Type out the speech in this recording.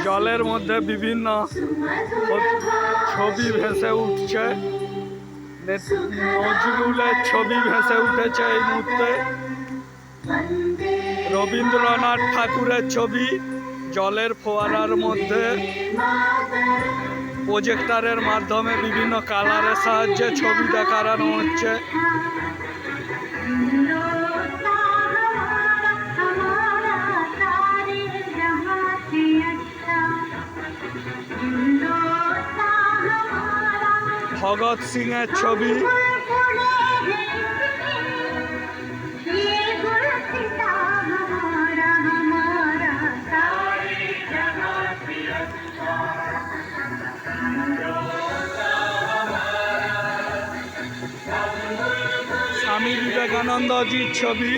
জলের মধ্যে বিভিন্ন ছবি ভেসে উঠছে। নজরুলের ছবি ভেসে উঠেছে এই মুহূর্তে। রবীন্দ্রনাথ ঠাকুরের ছবি জলের ফোয়ারার মধ্যে প্রজেক্টরের মাধ্যমে বিভিন্ন কালারের সাহায্যে ছবি দেখানো হচ্ছে। ভগৎ সিং এর ছবি। স্বামী বিবেকানন্দজির ছবি।